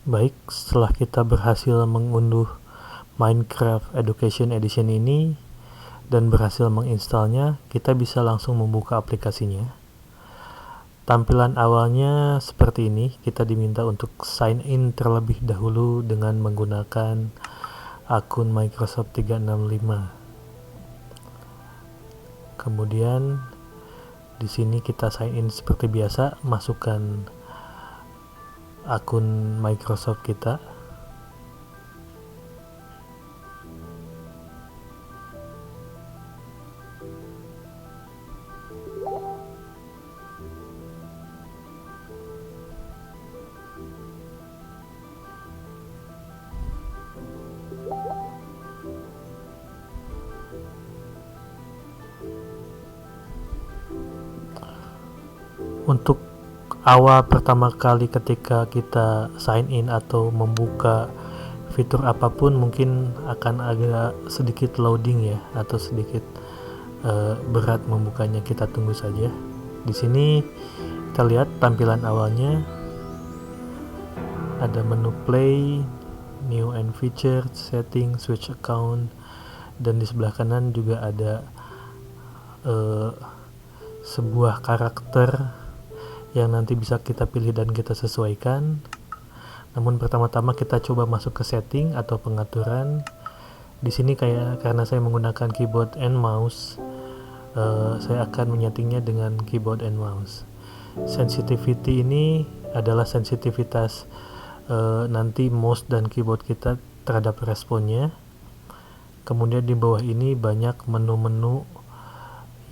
Baik, setelah kita berhasil mengunduh Minecraft Education Edition ini dan berhasil menginstalnya, kita bisa langsung membuka aplikasinya. Tampilan awalnya seperti ini, kita diminta untuk sign in terlebih dahulu dengan menggunakan akun Microsoft 365. Kemudian di sini kita sign in seperti biasa, masukkan akun Microsoft kita. Untuk awal pertama kali ketika kita sign in atau membuka fitur apapun, mungkin akan agak sedikit loading ya, atau sedikit berat membukanya. Kita tunggu saja. Di sini kita lihat tampilan awalnya, ada menu play, new and featured, setting, switch account, dan di sebelah kanan juga ada sebuah karakter yang nanti bisa kita pilih dan kita sesuaikan. Namun pertama-tama kita coba masuk ke setting atau pengaturan. Di sini karena saya menggunakan keyboard and mouse, saya akan menyetingnya dengan keyboard and mouse. Sensitivity ini adalah sensitivitas nanti mouse dan keyboard kita terhadap responnya. Kemudian di bawah ini banyak menu-menu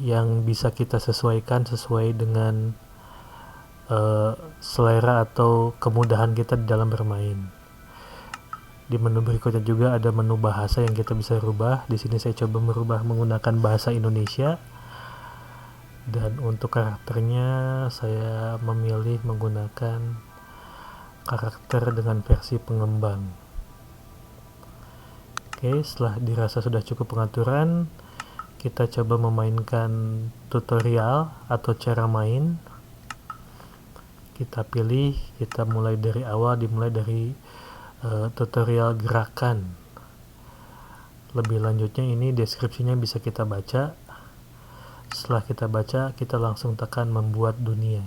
yang bisa kita sesuaikan sesuai dengan selera atau kemudahan kita di dalam bermain. Di menu berikutnya juga ada menu bahasa yang kita bisa rubah. Di sini saya coba merubah menggunakan bahasa Indonesia. Dan untuk karakternya saya memilih menggunakan karakter dengan versi pengembang. Oke, setelah dirasa sudah cukup pengaturan, kita coba memainkan tutorial atau cara main. Kita pilih, kita mulai dari awal, dimulai dari tutorial gerakan. Lebih lanjutnya ini deskripsinya bisa kita baca. Setelah kita baca, kita langsung tekan membuat dunia.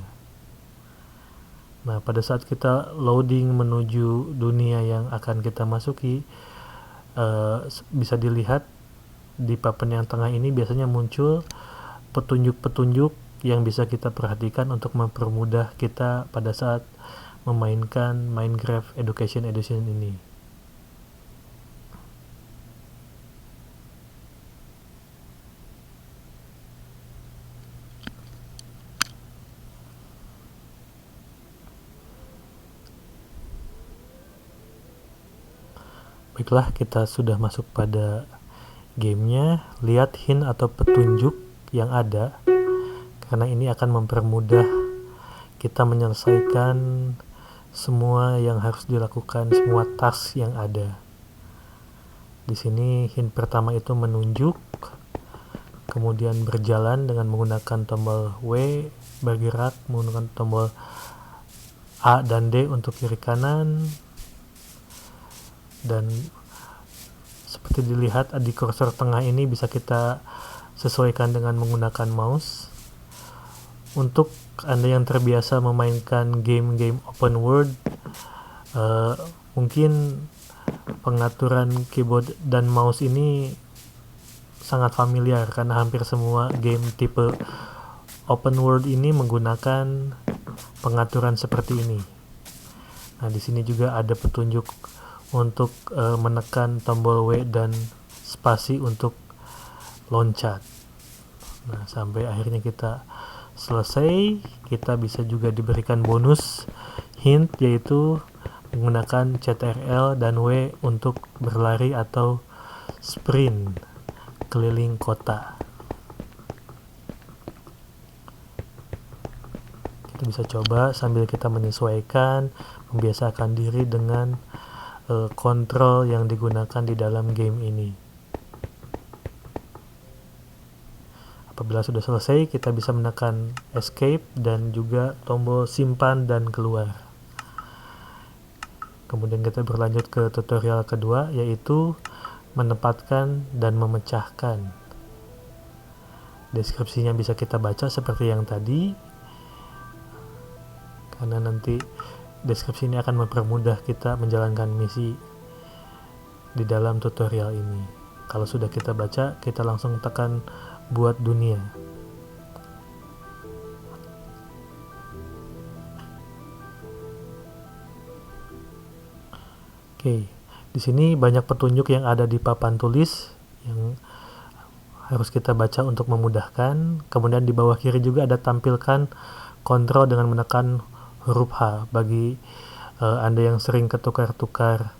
Nah, pada saat kita loading menuju dunia yang akan kita masuki, bisa dilihat di papan yang tengah ini biasanya muncul petunjuk-petunjuk yang bisa kita perhatikan untuk mempermudah kita pada saat memainkan Minecraft Education Edition ini. Baiklah, kita sudah masuk pada gamenya. Lihat hint atau petunjuk yang ada, karena ini akan mempermudah kita menyelesaikan semua yang harus dilakukan, semua task yang ada. Di sini hint pertama itu menunjuk, kemudian berjalan dengan menggunakan tombol W, bergerak menggunakan tombol A dan D untuk kiri kanan, dan seperti dilihat di kursor tengah ini bisa kita sesuaikan dengan menggunakan mouse. Untuk Anda yang terbiasa memainkan game-game open world, mungkin pengaturan keyboard dan mouse ini sangat familiar karena hampir semua game tipe open world ini menggunakan pengaturan seperti ini. Nah, di sini juga ada petunjuk untuk menekan tombol W dan spasi untuk loncat. Nah, sampai akhirnya kita selesai. Kita bisa juga diberikan bonus hint, yaitu menggunakan CTRL dan W untuk berlari atau sprint keliling kota. Kita bisa coba sambil kita menyesuaikan, membiasakan diri dengan kontrol yang digunakan di dalam game ini. Apabila sudah selesai, kita bisa menekan escape dan juga tombol simpan dan keluar. Kemudian kita berlanjut ke tutorial kedua, yaitu menempatkan dan memecahkan. Deskripsinya bisa kita baca seperti yang tadi, karena nanti deskripsi ini akan mempermudah kita menjalankan misi di dalam tutorial ini. Kalau sudah kita baca, kita langsung tekan buat dunia. Oke, di sini banyak petunjuk yang ada di papan tulis yang harus kita baca untuk memudahkan. Kemudian di bawah kiri juga ada tampilkan kontrol dengan menekan huruf H. Bagi Anda yang sering ketukar-tukar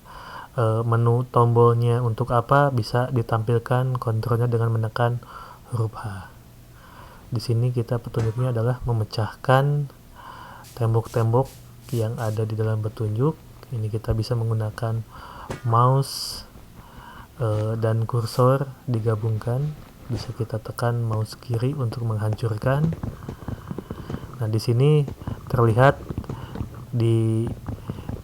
menu tombolnya untuk apa, bisa ditampilkan kontrolnya dengan menekan huruf H. Di sini kita petunjuknya adalah memecahkan tembok-tembok yang ada di dalam petunjuk. Ini kita bisa menggunakan mouse dan kursor digabungkan. Bisa kita tekan mouse kiri untuk menghancurkan. Nah, di sini terlihat di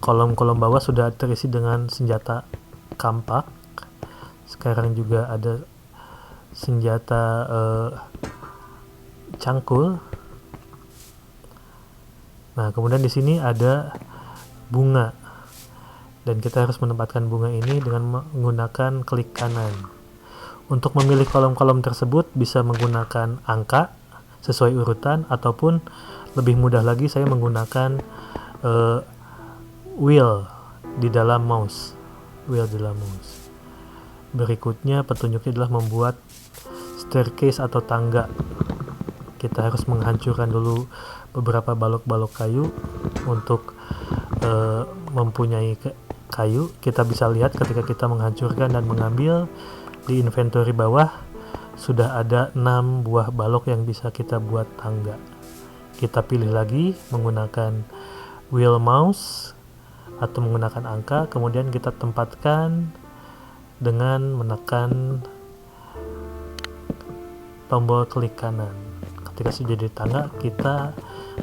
kolom-kolom bawah sudah terisi dengan senjata kampak. Sekarang juga ada senjata cangkul. Nah, kemudian di sini ada bunga, dan kita harus menempatkan bunga ini dengan menggunakan klik kanan. Untuk memilih kolom-kolom tersebut bisa menggunakan angka sesuai urutan, ataupun lebih mudah lagi saya menggunakan wheel di dalam mouse. Berikutnya petunjuknya adalah membuat staircase atau tangga. Kita harus menghancurkan dulu beberapa balok-balok kayu untuk mempunyai kayu. Kita bisa lihat ketika kita menghancurkan dan mengambil, di inventory bawah sudah ada 6 buah balok yang bisa kita buat tangga. Kita pilih lagi menggunakan wheel mouse atau menggunakan angka, kemudian kita tempatkan dengan menekan tombol klik kanan. Ketika sudah di tangga, kita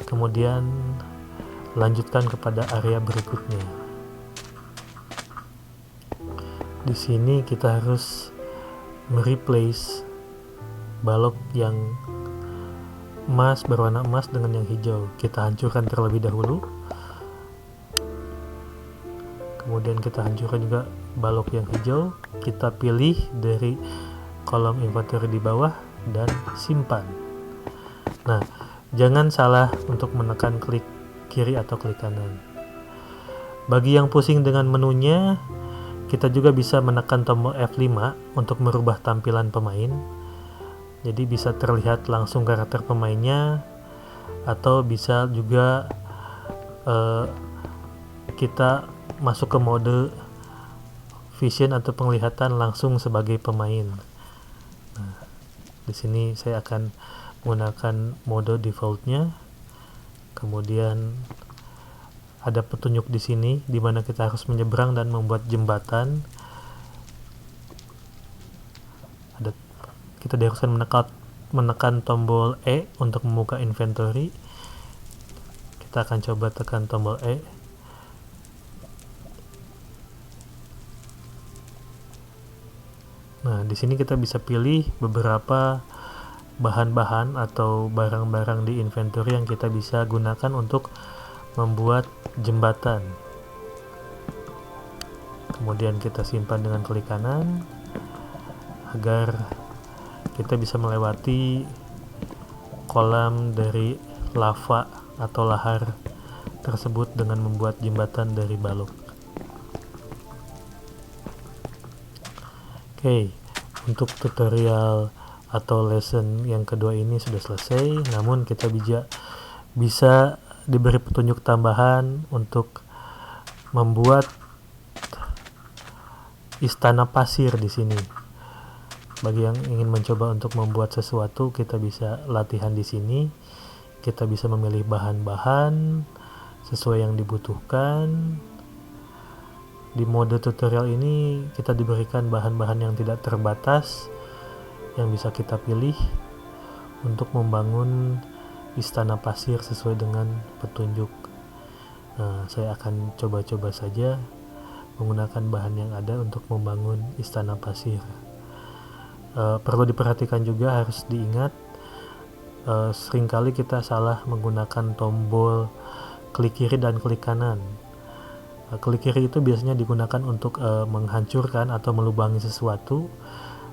kemudian lanjutkan kepada area berikutnya. Di sini kita harus mereplace balok yang emas, berwarna emas dengan yang hijau. Kita hancurkan terlebih dahulu. Kemudian kita hancurkan juga balok yang hijau. Kita pilih dari kolom inventory di bawah dan simpan. Nah, jangan salah untuk menekan klik kiri atau klik kanan. Bagi yang pusing dengan menunya, kita juga bisa menekan tombol F5 untuk merubah tampilan pemain. Jadi bisa terlihat langsung karakter pemainnya, atau bisa juga kita masuk ke mode vision atau penglihatan langsung sebagai pemain. Nah, di sini saya akan menggunakan mode defaultnya. Kemudian ada petunjuk di sini di mana kita harus menyeberang dan membuat jembatan. Kita diharuskan menekan tombol E untuk membuka inventory. Kita akan coba tekan tombol E. Nah, di sini kita bisa pilih beberapa bahan-bahan atau barang-barang di inventory yang kita bisa gunakan untuk membuat jembatan. Kemudian kita simpan dengan klik kanan agar kita bisa melewati kolam dari lava atau lahar tersebut dengan membuat jembatan dari balok. Oke, untuk tutorial atau lesson yang kedua ini sudah selesai, namun kita bisa diberi petunjuk tambahan untuk membuat istana pasir di sini. Bagi yang ingin mencoba untuk membuat sesuatu, kita bisa latihan di sini. Kita bisa memilih bahan-bahan sesuai yang dibutuhkan. Di mode tutorial ini kita diberikan bahan-bahan yang tidak terbatas yang bisa kita pilih untuk membangun istana pasir sesuai dengan petunjuk Saya akan coba-coba saja menggunakan bahan yang ada untuk membangun istana pasir. Perlu diperhatikan juga, harus diingat, seringkali kita salah menggunakan tombol klik kiri dan klik kanan. Klik kiri itu biasanya digunakan untuk menghancurkan atau melubangi sesuatu,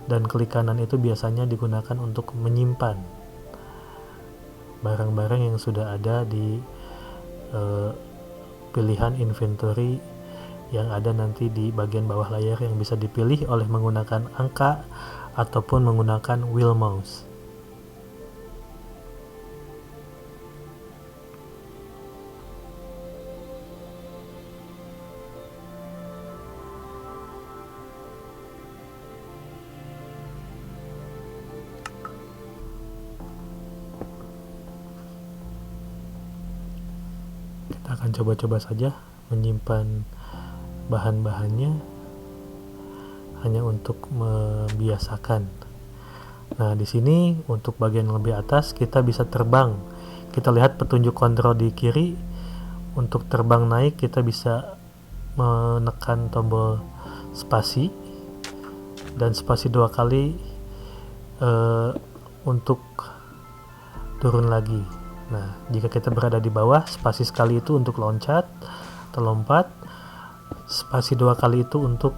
dan klik kanan itu biasanya digunakan untuk menyimpan barang-barang yang sudah ada di pilihan inventory yang ada nanti di bagian bawah layar, yang bisa dipilih oleh menggunakan angka ataupun menggunakan wheel mouse. Kita akan coba-coba saja menyimpan bahan-bahannya hanya untuk membiasakan. Nah, di sini untuk bagian lebih atas kita bisa terbang. Kita lihat petunjuk kontrol di kiri. Untuk terbang naik kita bisa menekan tombol spasi dan spasi 2 kali untuk turun lagi. Nah, jika kita berada di bawah, spasi sekali itu untuk loncat atau lompat, spasi 2 kali itu untuk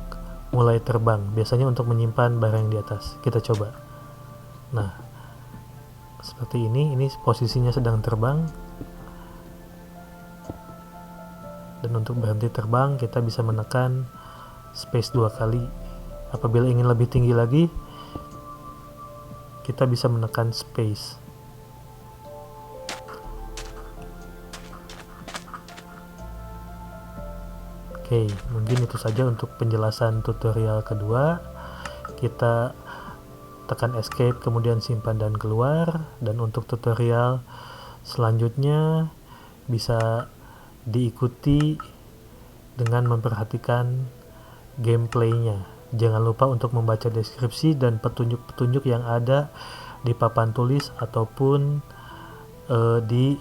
mulai terbang, biasanya untuk menyimpan barang di atas. Kita coba. Nah, seperti ini posisinya sedang terbang, dan untuk berhenti terbang kita bisa menekan space 2 kali. Apabila ingin lebih tinggi lagi, kita bisa menekan space. Oke, mungkin itu saja untuk penjelasan tutorial kedua. Kita tekan escape, kemudian simpan dan keluar. Dan untuk tutorial selanjutnya bisa diikuti dengan memperhatikan gameplaynya. Jangan lupa untuk membaca deskripsi dan petunjuk-petunjuk yang ada di papan tulis ataupun di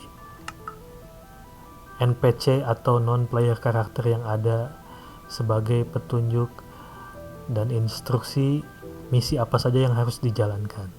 NPC atau non-player karakter yang ada sebagai petunjuk dan instruksi misi apa saja yang harus dijalankan.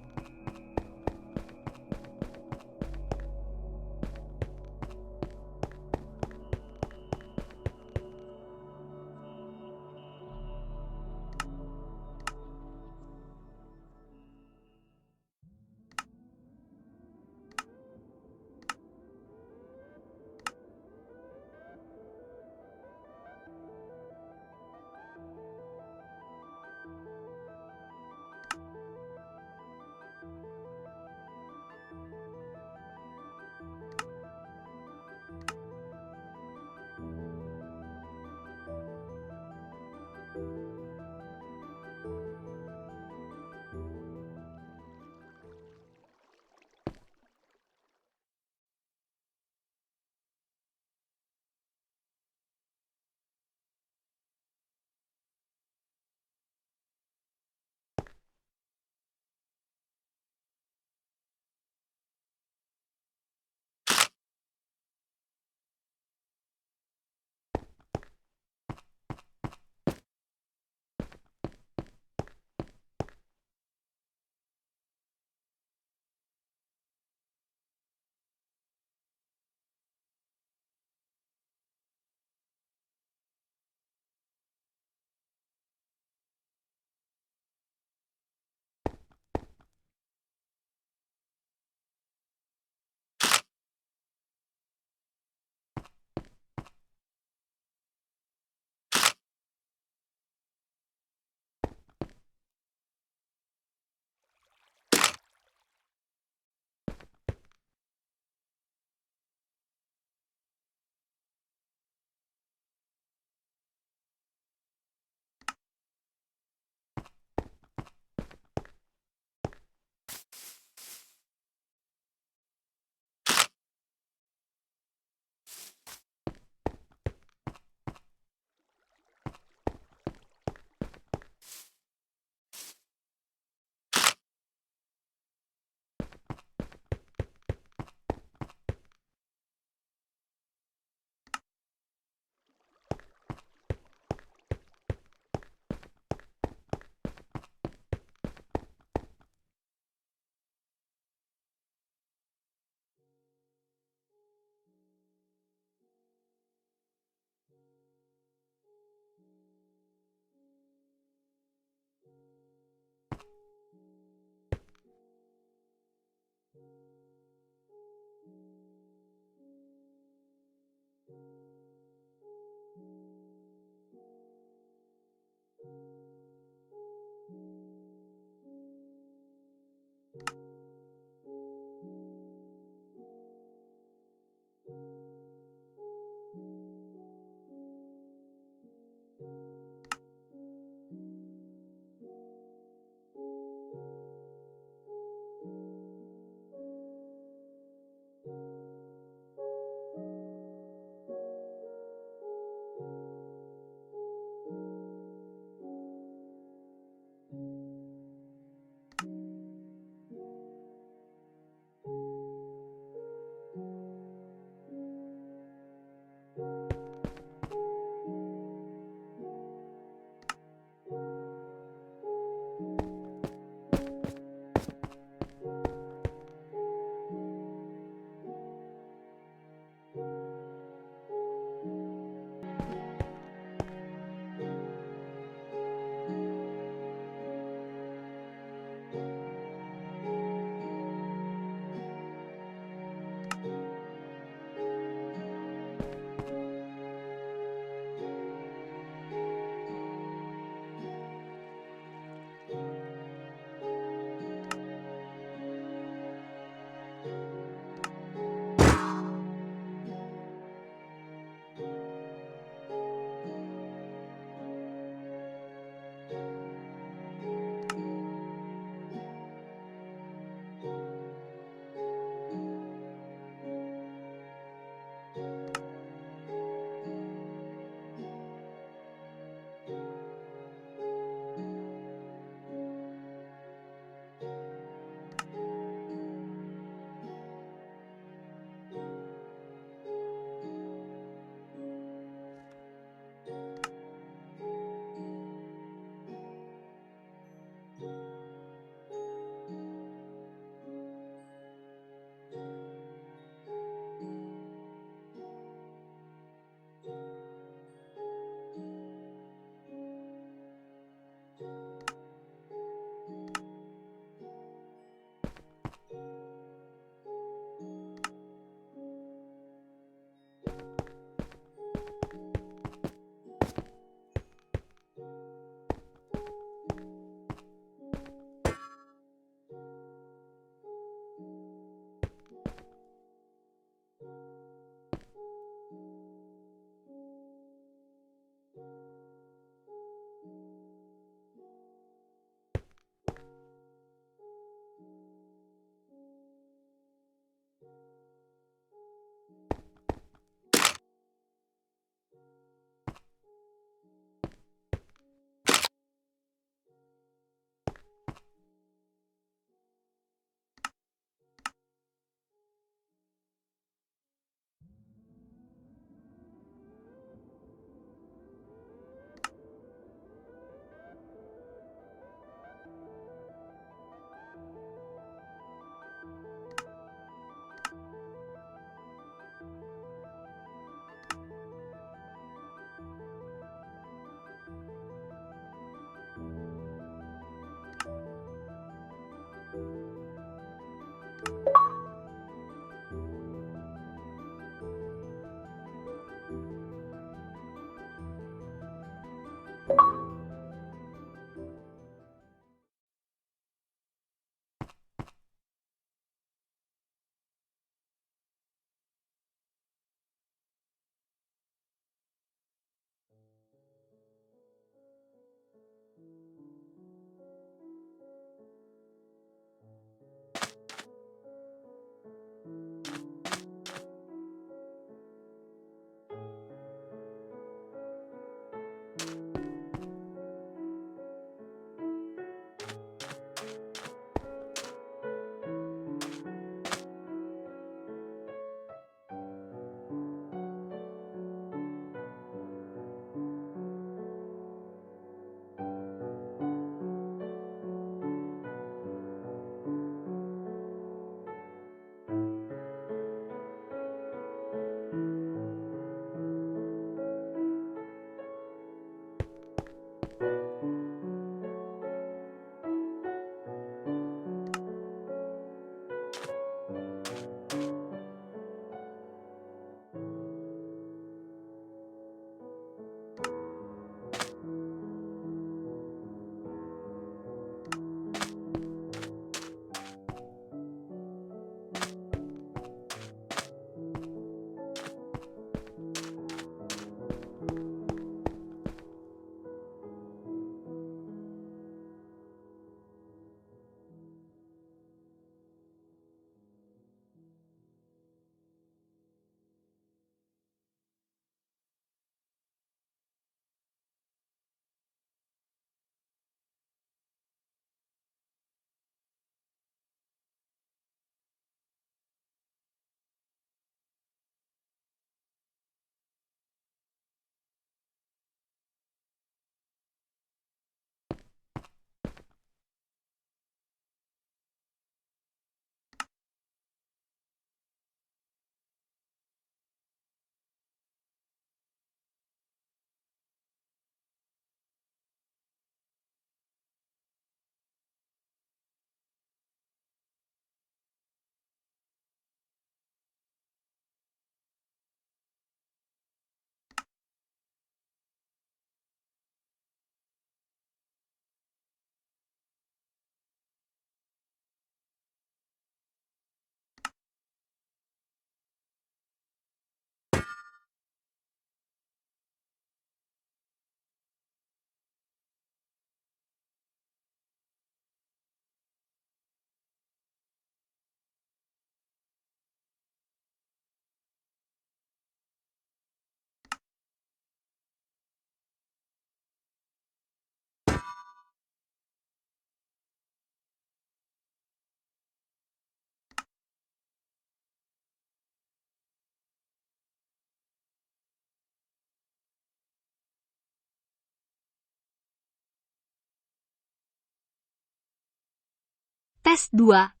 Tes 2.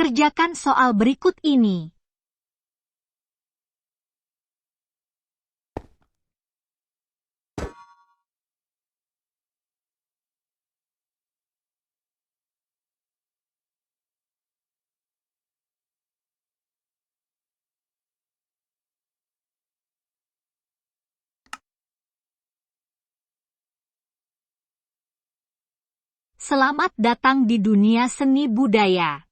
Kerjakan soal berikut ini. Selamat datang di dunia seni budaya.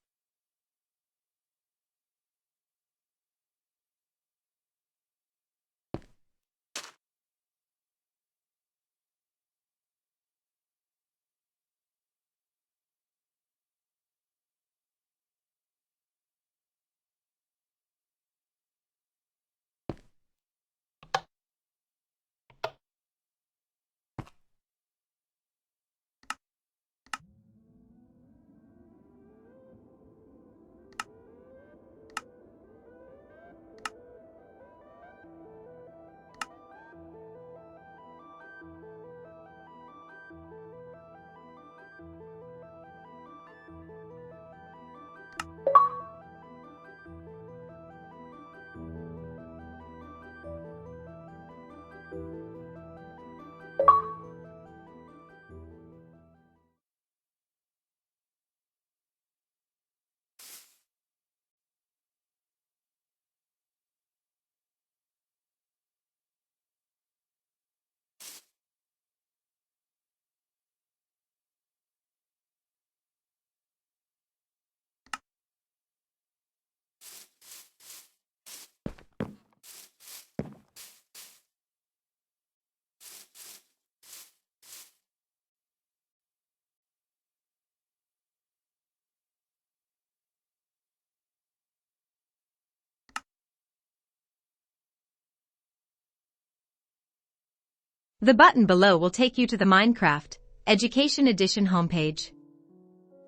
The button below will take you to the Minecraft Education Edition homepage.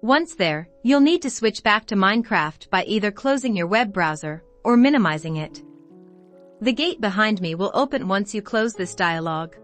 Once there, you'll need to switch back to Minecraft by either closing your web browser or minimizing it. The gate behind me will open once you close this dialog.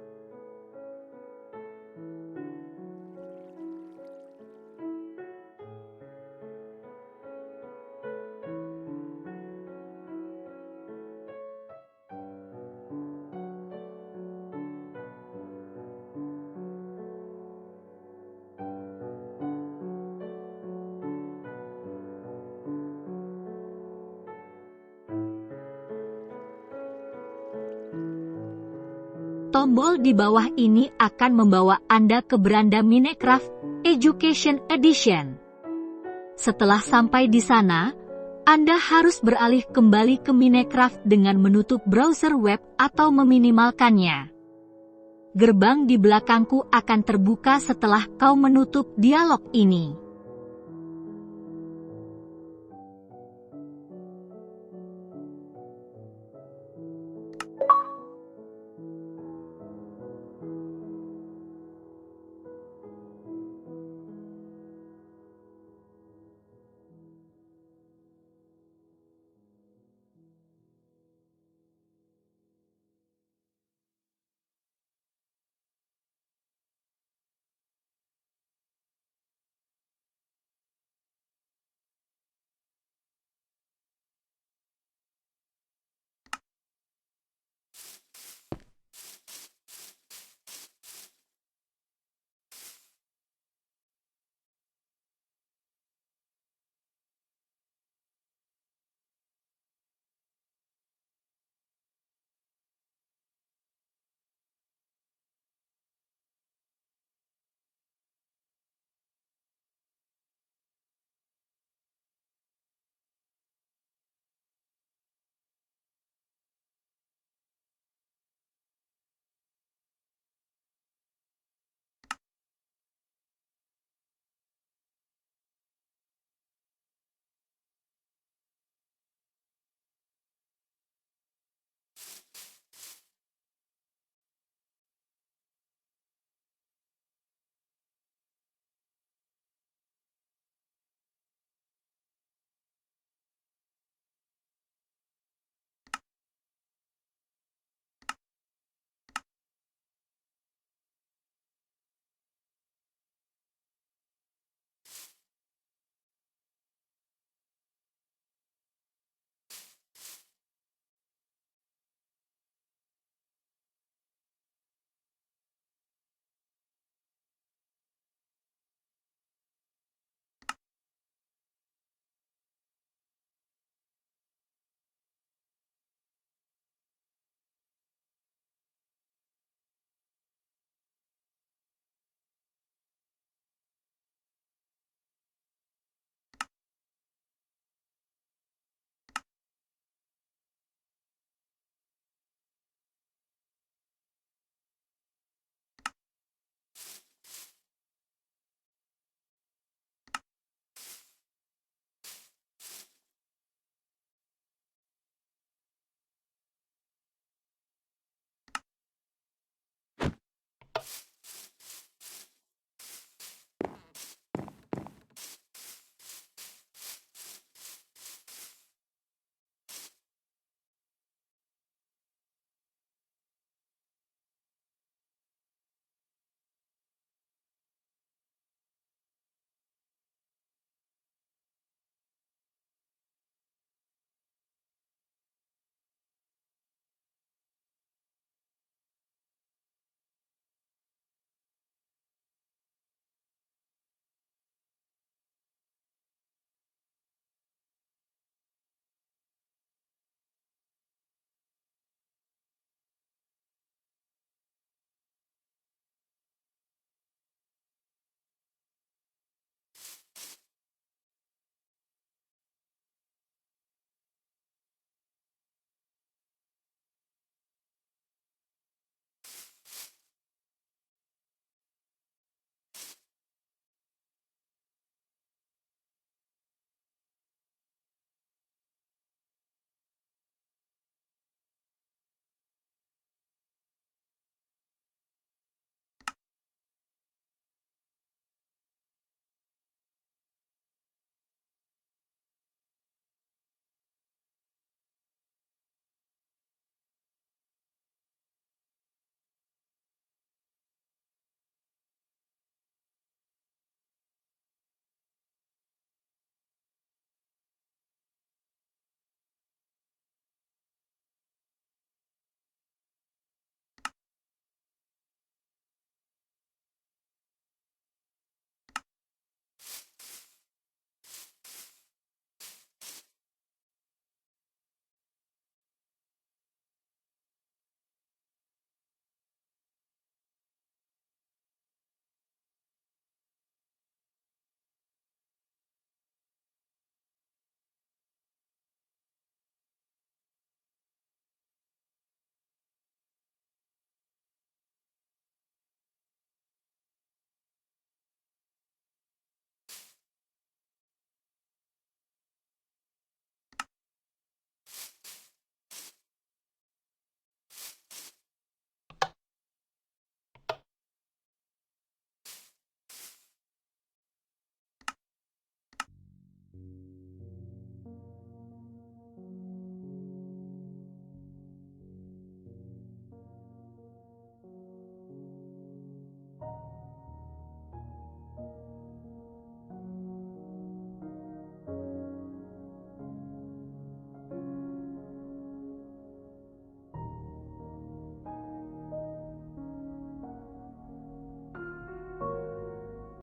Tombol di bawah ini akan membawa Anda ke beranda Minecraft Education Edition. Setelah sampai di sana, Anda harus beralih kembali ke Minecraft dengan menutup browser web atau meminimalkannya. Gerbang di belakangku akan terbuka setelah kau menutup dialog ini.